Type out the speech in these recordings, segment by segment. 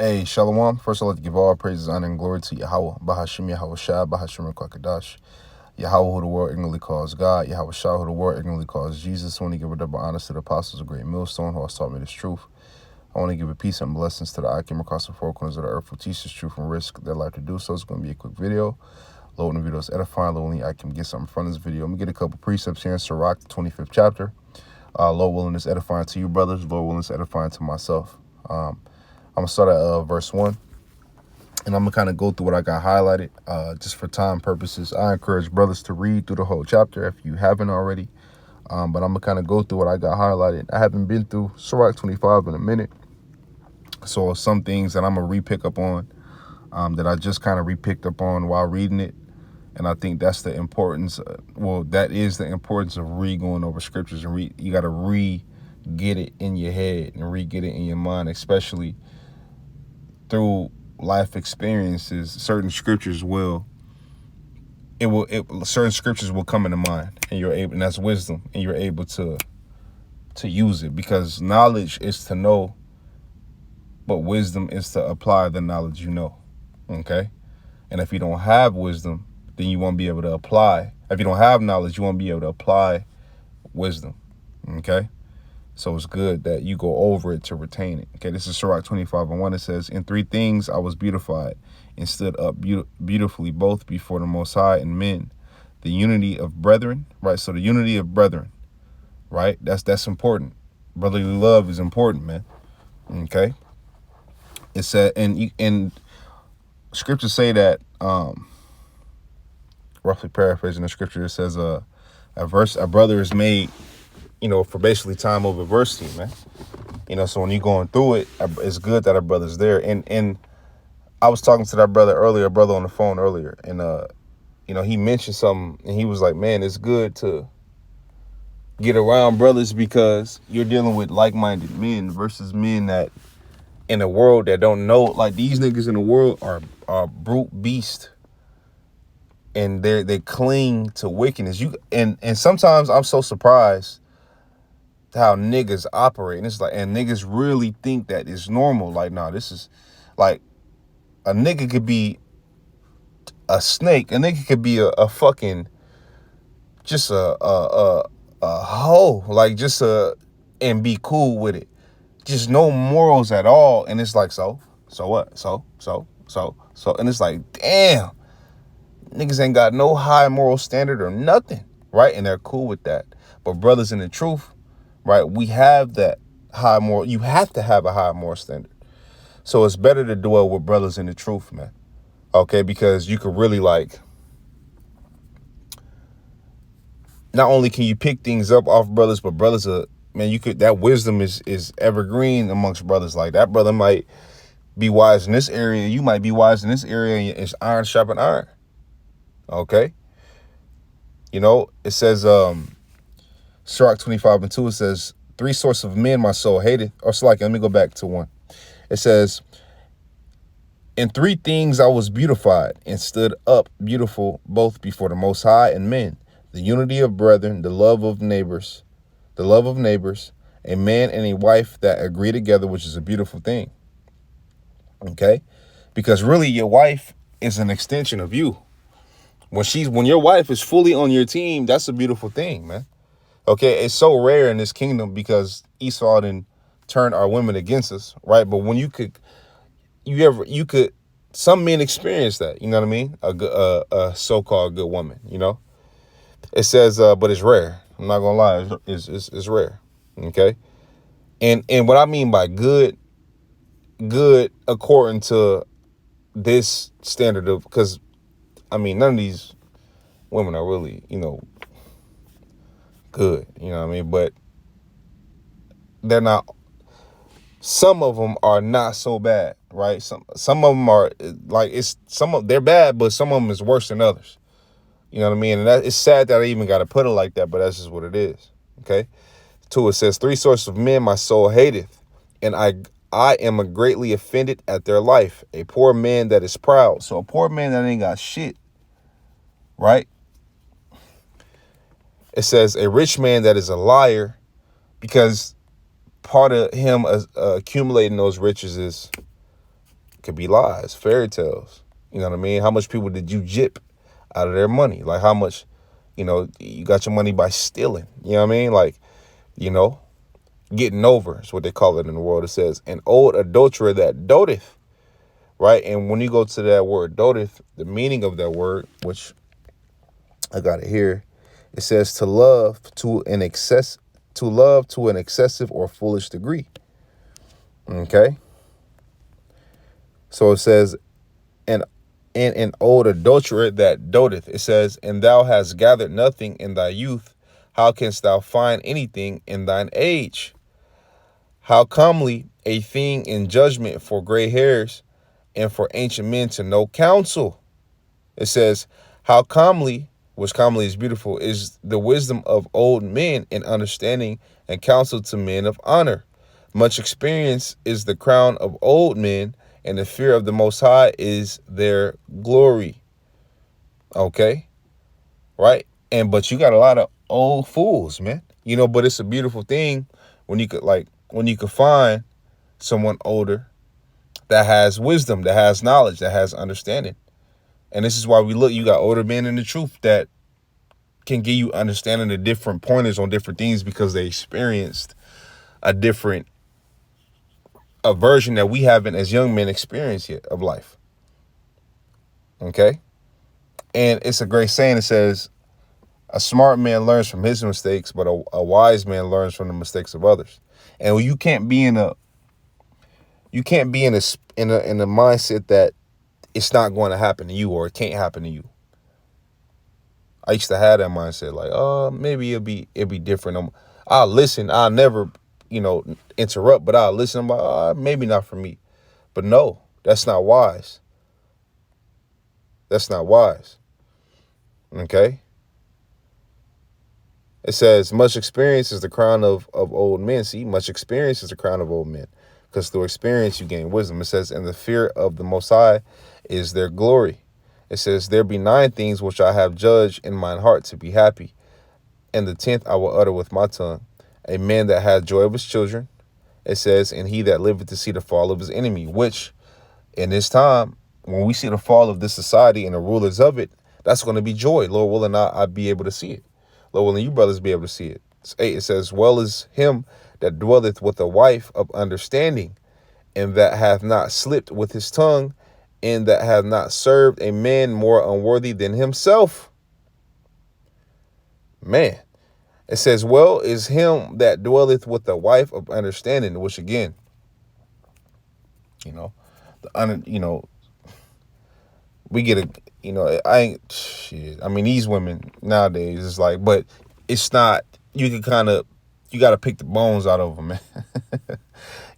Hey, Shalom. First, I'd like to give all praises, honor, and glory to Yahweh, Bahashim Yahweh Shah, Bahashim Kwakadash, Yahweh, who the world ignorantly calls God, Yahweh Shah, who the world ignorantly calls Jesus. I want to give a double honor to the apostles of Great Millstone, who has taught me this truth. I want to give a peace and blessings to the I came across the four corners of the earth who teach this truth and risk their life to do so. It's going to be a quick video. Lord, when the video is edifying, Lord, only I can get something from this video. I'm going to get a couple precepts here in Sirach, the 25th chapter. Lord willing, it's edifying to you, brothers. Lord willing, it's edifying to myself. I'm going to start at verse 1. And I'm going to kind of go through what I got highlighted just for time purposes. I encourage brothers to read through the whole chapter if you haven't already. But I'm going to kind of go through what I got highlighted. I haven't been through Sirach 25 in a minute. So some things that I'm going to re-pick up on that I just kind of re-picked up on while reading it. And I think that's the importance. That is the importance of re-going over scriptures. And you got to re-get it in your head and re-get it in your mind, especially through life experiences. Certain scriptures certain scriptures will come into mind, and that's wisdom, and you're able to use it, because knowledge is to know, but wisdom is to apply the knowledge you know. Okay? And if you don't have wisdom, then you won't be able to apply. If you don't have knowledge, you won't be able to apply wisdom. Okay? So it's good that you go over it to retain it. Okay, this is Sirach 25:1. It says, "In three things I was beautified and stood up beautifully, both before the Most High and men. The unity of brethren," right? So the unity of brethren, right? That's important. Brotherly love is important, man. Okay. It said, and scriptures say that, roughly paraphrasing the scripture, it says, a brother is made, for basically time of adversity, man. So when you're going through it, it's good that our brother's there. And I was talking to that brother on the phone earlier, and he mentioned something, and he was like, man, it's good to get around brothers because you're dealing with like-minded men versus men that in a world that don't know. Like, these niggas in the world are brute beasts, and they cling to wickedness. And sometimes I'm so surprised how niggas operate, and it's like, and niggas really think that it's normal. Like, nah, this is like, a nigga could be a snake, a nigga could be a fucking just a hoe, like, and be cool with it, just no morals at all. And it's like, so what, so and it's like, damn, niggas ain't got no high moral standard or nothing, right? And they're cool with that. But brothers in the truth, right, we have that high moral. You have to have a high moral standard. So it's better to dwell with brothers in the truth, man. Okay, because you could really, like, not only can you pick things up off brothers, but brothers are, man, that wisdom is evergreen amongst brothers. Like, that brother might be wise in this area, you might be wise in this area, and it's iron sharpen iron. Okay? It says, Sirach 25:2, it says, "Three sorts of men my soul hated." Or it's like, let me go back to 1. It says, "In three things I was beautified and stood up beautiful, both before the Most High and men. The unity of brethren, the love of neighbors, a man and a wife that agree together, which is a beautiful thing." Okay? Because really, your wife is an extension of you. When your wife is fully on your team, that's a beautiful thing, man. Okay, it's so rare in this kingdom because Esau didn't turn our women against us, right? But when some men experience that, you know what I mean? A so-called good woman, It says, but it's rare. I'm not gonna lie, it's rare. Okay, and what I mean by good according to this standard of, because I mean, none of these women are really, good, you know what I mean? But they're not. Some of them are not so bad, right? Some of them are like, they're bad, but some of them is worse than others. You know what I mean? And it's sad that I even got to put it like that, but that's just what it is. Okay. 2, it says, "Three sorts of men my soul hateth, and I am greatly offended at their life. A poor man that is proud." So a poor man that ain't got shit, right? It says, "A rich man that is a liar," because part of him accumulating those riches is Could be lies, fairy tales. You know what I mean? How much people did you gyp out of their money? Like how much, you got your money by stealing. You know what I mean? Like, you know, getting over is what they call it in the world. It says, an old adulterer that doteth, right? And when you go to that word doteth, the meaning of that word, which I got it here, it says to love to an excessive or foolish degree. Okay. So it says, and an old adulterer that doteth. It says, and thou hast gathered nothing in thy youth. How canst thou find anything in thine age? How comely a thing in judgment for gray hairs and for ancient men to know counsel. It says, how comely, which comely is beautiful, is the wisdom of old men in understanding and counsel to men of honor. Much experience is the crown of old men, and the fear of the Most High is their glory. Okay? Right? But you got a lot of old fools, man. But it's a beautiful thing when you could find someone older that has wisdom, that has knowledge, that has understanding. And this is why you got older men in the truth that can give you understanding of different pointers on different things because they experienced a version that we haven't as young men experienced yet of life. Okay? And it's a great saying. It says, a smart man learns from his mistakes, but a wise man learns from the mistakes of others. And you can't be in a mindset that it's not going to happen to you or it can't happen to you. I used to have that mindset, like, maybe it'll be different. I'll listen. I'll never, interrupt, but I'll listen. I'm like, maybe not for me. But no, that's not wise. That's not wise. Okay? It says, much experience is the crown of old men. See, much experience is the crown of old men. Because through experience, you gain wisdom. It says, and the fear of the Most High is their glory. It says, there be 9 things which I have judged in mine heart to be happy. And the 10th I will utter with my tongue. A man that hath joy of his children. It says, and he that liveth to see the fall of his enemy. Which, in this time, when we see the fall of this society and the rulers of it, that's going to be joy. Lord willing, I be able to see it. Lord willing, you brothers be able to see it. It's 8. It says, well is him that dwelleth with a wife of understanding, and that hath not slipped with his tongue, and that hath not served a man more unworthy than himself. Man. It says, well is him that dwelleth with a wife of understanding, which again, we get these women nowadays, it's like, but it's not, you got to pick the bones out of them, man.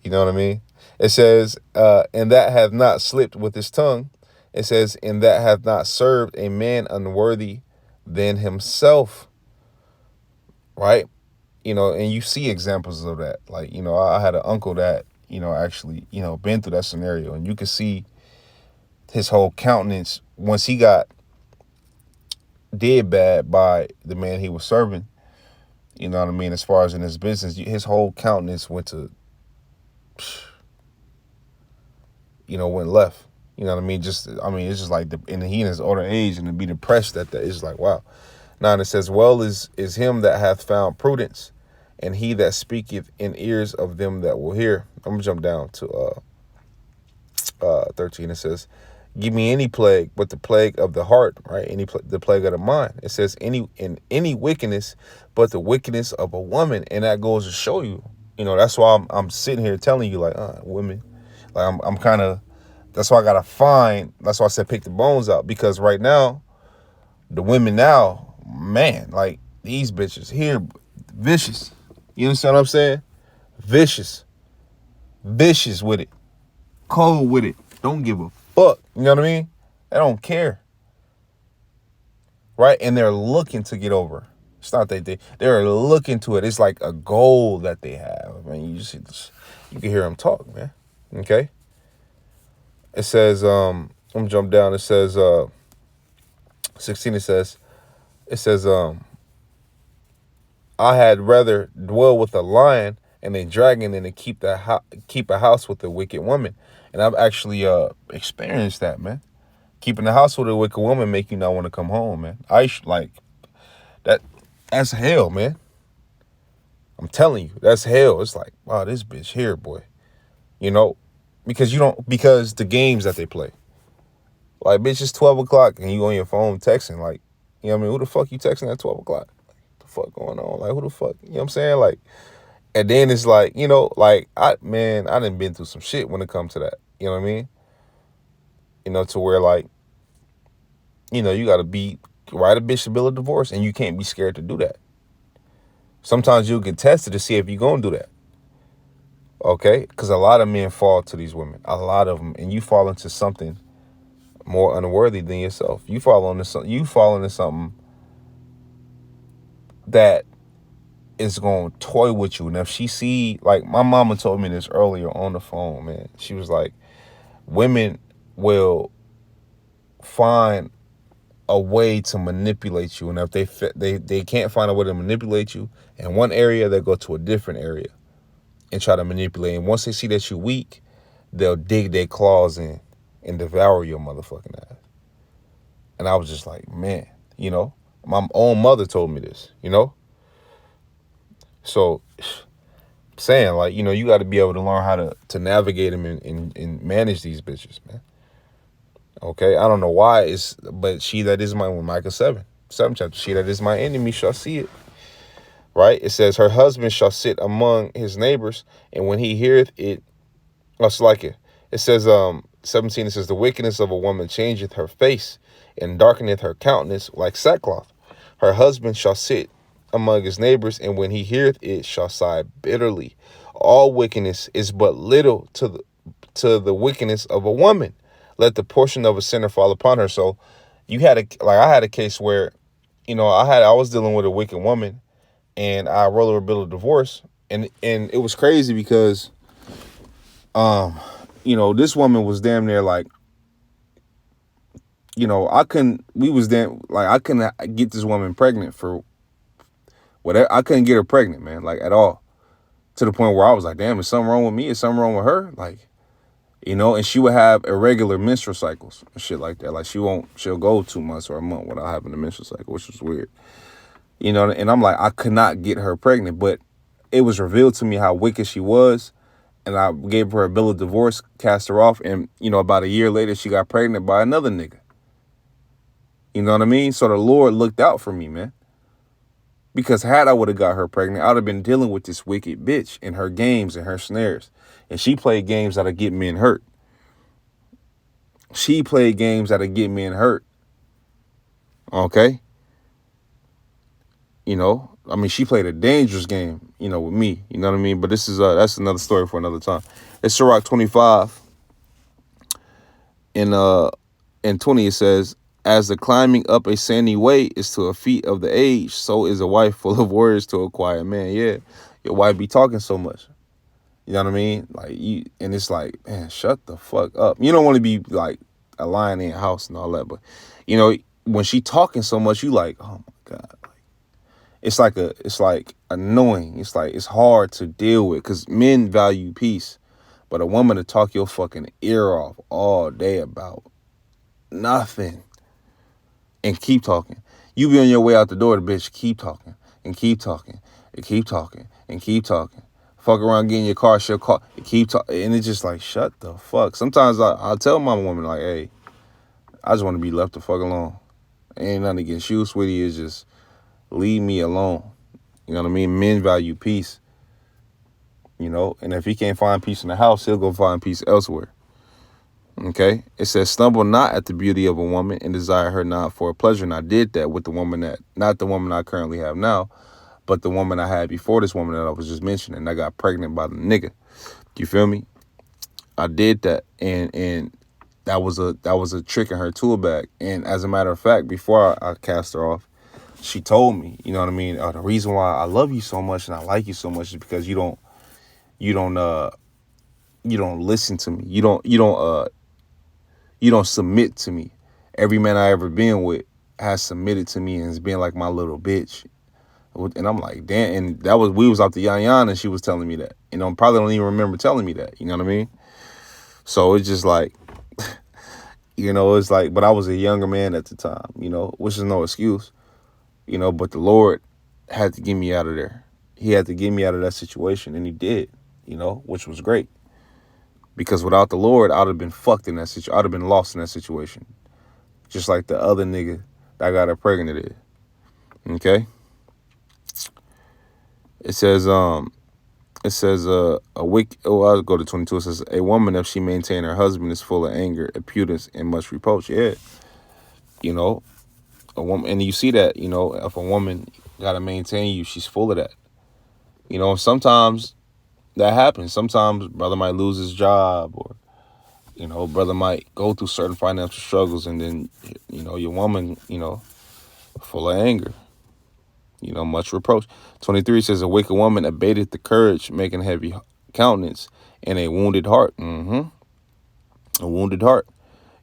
You know what I mean? It says, and that hath not slipped with his tongue. It says, and that hath not served a man unworthy than himself. Right? And you see examples of that. Like, I had an uncle that, actually, been through that scenario, and you could see his whole countenance once he got did bad by the man he was serving. You know what I mean? As far as in his business, his whole countenance went left. You know what I mean? It's just like, and he in his older age, and to be depressed at that, it's like, wow. Now, and it says, well is him that hath found prudence, and he that speaketh in ears of them that will hear. I'm going to jump down to 13. It says, give me any plague but the plague of the heart, right? The plague of the mind. It says, any wickedness but the wickedness of a woman. And that goes to show you, that's why I'm sitting here telling you, like, women, like I'm kind of, that's why that's why I said pick the bones out, because right now, the women now, man, like these bitches here, vicious. You understand what I'm saying? Vicious with it, cold with it. Don't give a fuck. You know what I mean? They don't care, right? And they're looking to get over. It's not they're looking to it. It's like a goal that they have. I mean, you see this, you can hear them talk, man. Okay. It says, I'm gonna jump down. It says, 16. It says, I had rather dwell with a lion and a dragon than to keep a house with a wicked woman. And I've actually experienced that, man. Keeping the house with a wicked woman make you not want to come home, man. Like that. That's hell, man. I'm telling you, that's hell. It's like, wow, this bitch here, boy. You know, because the games that they play. Like, bitch, it's 12 o'clock and you on your phone texting. Like, you know what I mean? Who the fuck you texting at 12 o'clock? Like, what the fuck going on? Like, who the fuck? You know what I'm saying? Like, and then it's like, like, I done been through some shit when it comes to that. You know what I mean? To where, like, you got to write a bitch a bill of divorce, and you can't be scared to do that. Sometimes you'll get tested to see if you're going to do that. Okay? Because a lot of men fall to these women. A lot of them. And you fall into something more unworthy than yourself. You fall into something that is going to toy with you. And if she see, like, my mama told me this earlier on the phone, man. She was like, women will find a way to manipulate you, and if they can't find a way to manipulate you in one area, they go to a different area and try to manipulate. And once they see that you're weak, they'll dig their claws in and devour your motherfucking ass. And I was just like, man, my own mother told me this, So saying, like, you got to be able to learn how to navigate them and manage these bitches, man. Okay, I don't know why but she that is Micah 7 chapter, she that is my enemy shall see it. Right? It says, her husband shall sit among his neighbors, and when he heareth it, it's like it. It says, 17, it says, the wickedness of a woman changeth her face, and darkeneth her countenance like sackcloth. Her husband shall sit among his neighbors, and when he heareth it, shall sigh bitterly. All wickedness is but little to the wickedness of a woman. Let the portion of a sinner fall upon her. So I had a case where, I was dealing with a wicked woman, and I wrote her a bill of divorce, and it was crazy because, this woman was damn near like, I couldn't get this woman pregnant for whatever. I couldn't get her pregnant, man, like, at all, to the point where I was like, damn, is something wrong with me? Is something wrong with her? Like, and she would have irregular menstrual cycles and shit like that. Like, she'll go 2 months or a month without having a menstrual cycle, which was weird. And I'm like, I could not get her pregnant, but it was revealed to me how wicked she was. And I gave her a bill of divorce, cast her off. And, about a year later, she got pregnant by another nigga. You know what I mean? So the Lord looked out for me, man. Because had I would have got her pregnant, I would have been dealing with this wicked bitch and her games and her snares. And she played games that'll get men hurt. She played games that'll get men hurt. Okay? She played a dangerous game, with me. You know what I mean? But this is that's another story for another time. It's Sirach 25. In 20 it says, as the climbing up a sandy way is to a feat of the age, so is a wife full of words to a quiet man. Yeah, your wife be talking so much. You know what I mean? Like, and it's like, man, shut the fuck up. You don't want to be like a lion in your house and all that, but when she talking so much, you like, oh my God. It's like annoying. It's like, it's hard to deal with because men value peace, but a woman to talk your fucking ear off all day about nothing and keep talking. You be on your way out the door, the bitch keep talking and keep talking and keep talking and keep talking. Fuck around, get in your car, she'll call, keep talking, and it's just like, shut the fuck. Sometimes I'll tell my woman, like, hey, I just want to be left the fuck alone. Ain't nothing against you, sweetie. It's just leave me alone. You know what I mean? Men value peace. And if he can't find peace in the house, he'll go find peace elsewhere. Okay? It says, stumble not at the beauty of a woman and desire her not for a pleasure. And I did that with the woman not the woman I currently have now, but the woman I had before this woman that I was just mentioning. I got pregnant by the nigga. You feel me? I did that, and that was a trick in her tool bag. And as a matter of fact, before I cast her off, she told me, you know what I mean? The reason why I love you so much and I like you so much is because you don't listen to me. You don't submit to me. Every man I ever been with has submitted to me and has been like my little bitch. And I'm like, damn. And we was out to Yan Yan and she was telling me that. Probably don't even remember telling me that. You know what I mean? So it's just like, it's like, but I was a younger man at the time, which is no excuse, but the Lord had to get me out of there. He had to get me out of that situation, and he did, which was great. Because without the Lord, I'd have been fucked in that situation. I'd have been lost in that situation. Just like the other nigga that got her pregnant is. Okay? It says, a wicked, I'll go to 22. It says, a woman, if she maintain her husband, is full of anger, impudence, and much reproach. Yeah. A woman, and you see that, if a woman got to maintain you, she's full of that. Sometimes that happens. Sometimes brother might lose his job, or, brother might go through certain financial struggles, and then, your woman, full of anger, much reproach. 23 says, a wicked woman abated the courage, making heavy countenance, and a wounded heart. A wounded heart.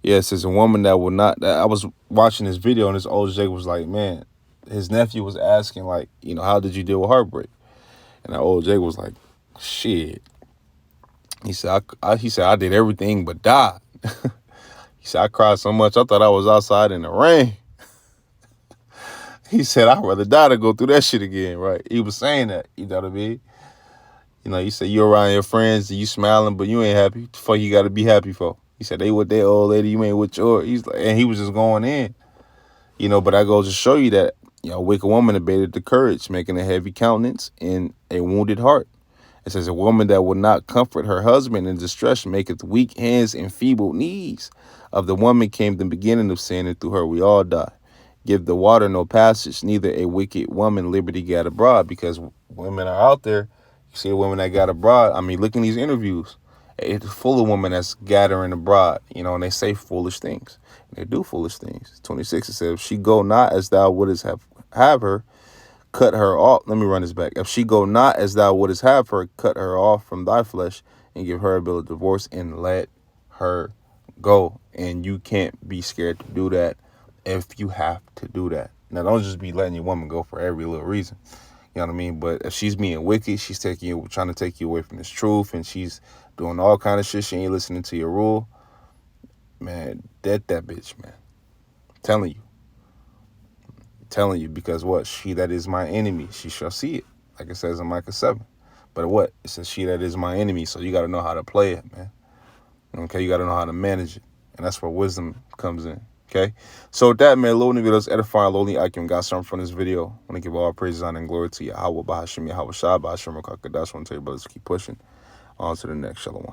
Yeah, it says a woman that will not. I was watching this video, and this old Jake was like, man, his nephew was asking, like, how did you deal with heartbreak? And that old Jake was like, shit. He said, I did everything but die. He said, I cried so much, I thought I was outside in the rain. He said, I'd rather die than go through that shit again, right? He was saying that, you know what I mean? You said you're around your friends and you smiling, but you ain't happy. What the fuck you got to be happy for? He said, they with their old lady, you ain't with yours. He's like, and he was just going in, but I go to show you that, a wicked woman abated the courage, making a heavy countenance and a wounded heart. It says, a woman that will not comfort her husband in distress maketh weak hands and feeble knees. Of the woman came the beginning of sin, and through her we all die. Give the water no passage, neither a wicked woman liberty gat abroad. Because women are out there. You see a woman that got abroad. I mean, look in these interviews. It's full of women that's gathering abroad, and they say foolish things. And they do foolish things. 26, it says, if she go not as thou wouldest have her, cut her off. Let me run this back. If she go not as thou wouldest have her, cut her off from thy flesh, and give her a bill of divorce, and let her go. And you can't be scared to do that if you have to do that. Now, don't just be letting your woman go for every little reason. You know what I mean? But if she's being wicked, she's trying to take you away from this truth, and she's doing all kind of shit, she ain't listening to your rule, man, dead that bitch, man. I'm telling you, because what? She that is my enemy, she shall see it. Like it says in Micah 7. But what? It says she that is my enemy. So you got to know how to play it, man. Okay, you got to know how to manage it. And that's where wisdom comes in. Okay, so with that, man, Lowly videos edifying, lowly IQ, got something from this video. I want to give all praises, honor, and glory to Yahweh, Bahashim, Yahweh Shah, Bahashim, Rakakadash. I want to tell you brothers to keep pushing on to the next. Shalom.